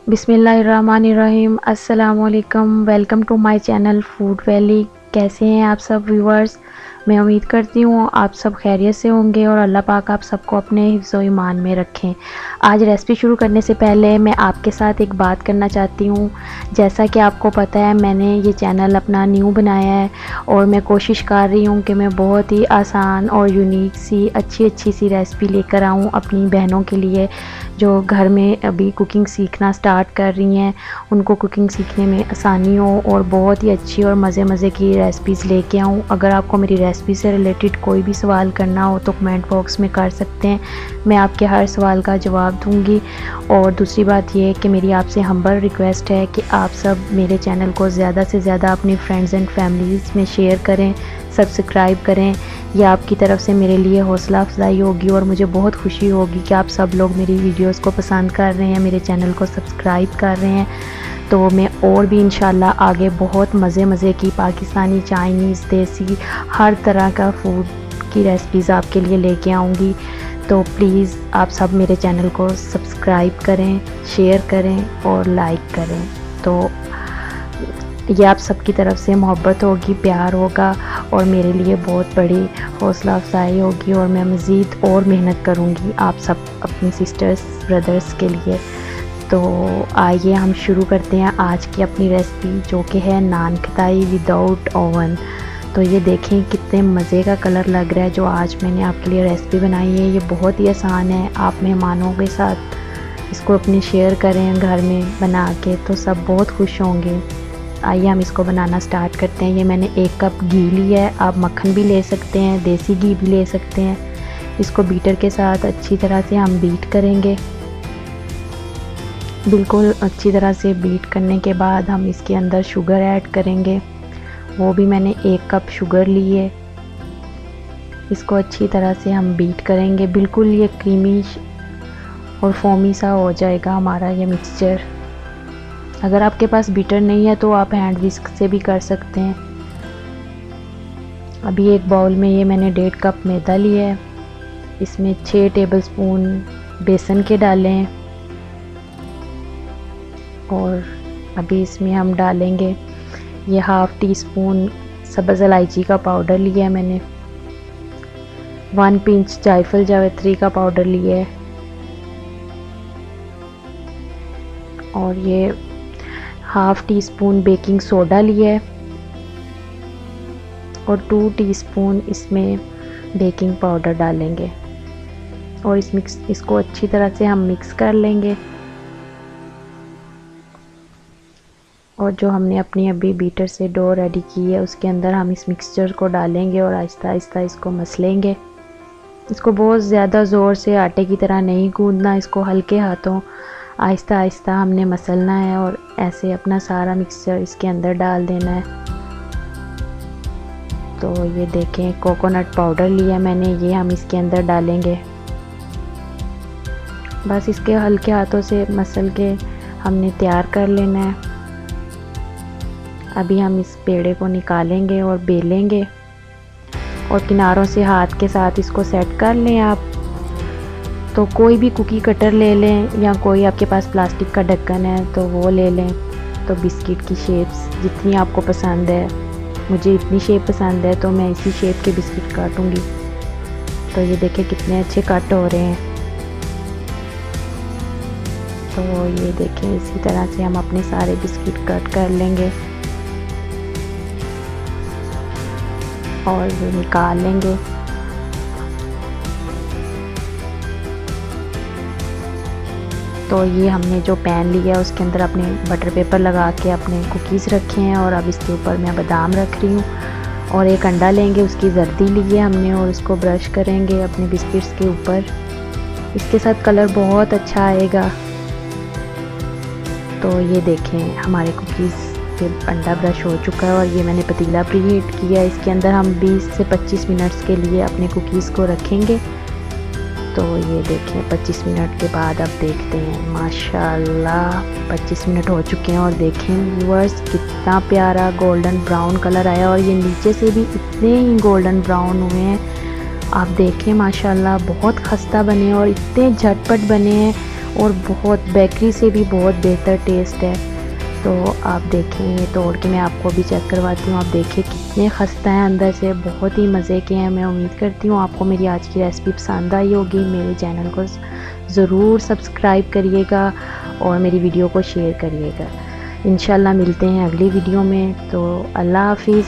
बिस्मिल्लाहिर्रहमानिर्रहीम। अस्सलामुअलैकुम। Welcome to my channel Food Valley. कैसे हैं आप सब व्यूअर्स? मैं उम्मीद करती हूँ आप सब खैरियत से होंगे और अल्लाह पाक आप सबको अपने हिफ्ज़ व ईमान में रखें। आज रेसिपी शुरू करने से पहले मैं आपके साथ एक बात करना चाहती हूँ। जैसा कि आपको पता है मैंने ये चैनल अपना न्यू बनाया है और मैं कोशिश कर रही हूँ कि मैं बहुत ही आसान और यूनिक सी अच्छी सी रेसिपी लेकर आऊँ अपनी बहनों के लिए जो घर में अभी कुकिंग सीखना स्टार्ट कर रही हैं। उनको कुकिंग सीखने में आसानी हो और बहुत ही अच्छी और मज़े की रेसिपीज़ लेके आऊँ। अगर आपको मेरी रेसिपी से रिलेटेड कोई भी सवाल करना हो तो कमेंट बॉक्स में कर सकते हैं, मैं आपके हर सवाल का जवाब दूँगी। और दूसरी बात ये है कि मेरी आपसे हम्बल रिक्वेस्ट है कि आप सब मेरे चैनल को ज़्यादा से ज़्यादा अपनी फ्रेंड्स एंड फैमिलीज़ में शेयर करें, सब्सक्राइब करें। यह आपकी तरफ से मेरे लिए हौसला अफजाई होगी और मुझे बहुत खुशी होगी कि आप सब लोग मेरी वीडियोस को पसंद कर रहे हैं, मेरे चैनल को सब्सक्राइब कर रहे हैं। तो मैं और भी इंशाल्लाह आगे बहुत मज़े की पाकिस्तानी, चाइनीज़, देसी हर तरह का फूड की रेसिपीज़ आपके लिए लेके आऊँगी। तो प्लीज़ आप सब मेरे चैनल को सब्सक्राइब करें, शेयर करें और लाइक करें। तो ये आप सबकी तरफ से मोहब्बत होगी, प्यार होगा और मेरे लिए बहुत बड़ी हौसला अफजाई होगी और मैं मज़ीद और मेहनत करूँगी आप सब अपनी सिस्टर्स ब्रदर्स के लिए। तो आइए हम शुरू करते हैं आज की अपनी रेसिपी जो कि है नान खताई विदाउट ओवन। तो ये देखें कितने मज़े का कलर लग रहा है जो आज मैंने आपके लिए रेसिपी बनाई है। ये बहुत ही आसान है, आप मेहमानों के साथ इसको अपने शेयर करें घर में बना के तो सब बहुत खुश होंगे। आइए हम इसको बनाना स्टार्ट करते हैं। ये मैंने 1 कप घी लिया है, आप मक्खन भी ले सकते हैं, देसी घी भी ले सकते हैं। इसको बीटर के साथ अच्छी तरह से हम बीट करेंगे। बिल्कुल अच्छी तरह से बीट करने के बाद हम इसके अंदर शुगर ऐड करेंगे। वो भी मैंने 1 कप शुगर ली है। इसको अच्छी तरह से हम बीट करेंगे, बिल्कुल ये क्रीमी और फोमी सा हो जाएगा हमारा ये मिक्सचर। अगर आपके पास बीटर नहीं है तो आप हैंड विस्क से भी कर सकते हैं। अभी एक बाउल में ये मैंने 1.5 कप मैदा लिया है, इसमें 6 टेबलस्पून बेसन के डाले हैं और अभी इसमें हम डालेंगे ये 1/2 टीस्पून सब्ज़ इलायची का पाउडर लिया है मैंने, 1 पिंच जायफल जावित्री का पाउडर लिया है और ये 1/2 टीस्पून बेकिंग सोडा लिया है और 2 टीस्पून इसमें बेकिंग पाउडर डालेंगे और इसको अच्छी तरह से हम मिक्स कर लेंगे। और जो हमने अपनी अभी बीटर से डो रेडी की है उसके अंदर हम इस मिक्सचर को डालेंगे और आहिस्ता आहिस्ता इसको मसलेंगे। इसको बहुत ज़्यादा ज़ोर से आटे की तरह नहीं गूंदना, इसको हल्के हाथों आहिस्ता आहिस्ता हमने मसलना है और ऐसे अपना सारा मिक्सचर इसके अंदर डाल देना है। तो ये देखें कोकोनट पाउडर लिया मैंने, ये हम इसके अंदर डालेंगे। बस इसके हल्के हाथों से मसल के हमने तैयार कर लेना है। अभी हम इस पेड़े को निकालेंगे और बेलेंगे और किनारों से हाथ के साथ इसको सेट कर लें आप। तो कोई भी कुकी कटर ले लें या कोई आपके पास प्लास्टिक का ढक्कन है तो वो ले लें। तो बिस्किट की शेप्स जितनी आपको पसंद है, मुझे इतनी शेप पसंद है तो मैं इसी शेप के बिस्किट काटूंगी। तो ये देखें कितने अच्छे कट हो रहे हैं। तो ये देखें इसी तरह से हम अपने सारे बिस्किट कट कर लेंगे और ये निकाल लेंगे। तो ये हमने जो पैन लिया है उसके अंदर अपने बटर पेपर लगा के अपने कुकीज़ रखे हैं और अब इसके ऊपर मैं बादाम रख रही हूँ और एक अंडा लेंगे, उसकी जर्दी ली है हमने और उसको ब्रश करेंगे अपने बिस्किट्स के ऊपर। इसके साथ कलर बहुत अच्छा आएगा। तो ये देखें हमारे कुकीज़ पे अंडा ब्रश हो चुका है और ये मैंने पतीला प्रीहीट किया है। इसके अंदर हम 20 से 25 मिनट्स के लिए अपने कुकीज़ को रखेंगे। तो ये देखें 25 मिनट के बाद अब देखते हैं, माशाल्लाह 25 मिनट हो चुके हैं और देखें व्यूअर्स कितना प्यारा गोल्डन ब्राउन कलर आया और ये नीचे से भी इतने ही गोल्डन ब्राउन हुए हैं। आप देखें माशाल्लाह बहुत खस्ता बने और इतने झटपट बने हैं और बहुत बेकरी से भी बहुत बेहतर टेस्ट है। तो आप देखें, ये तोड़ के मैं आपको भी चेक करवाती हूँ। आप देखिए कितने खस्ता हैं अंदर से, बहुत ही मज़े के हैं। मैं उम्मीद करती हूँ आपको मेरी आज की रेसिपी पसंद आई होगी। मेरे चैनल को ज़रूर सब्सक्राइब करिएगा और मेरी वीडियो को शेयर करिएगा। इंशाल्लाह मिलते हैं अगली वीडियो में। तो अल्लाह हाफिज़।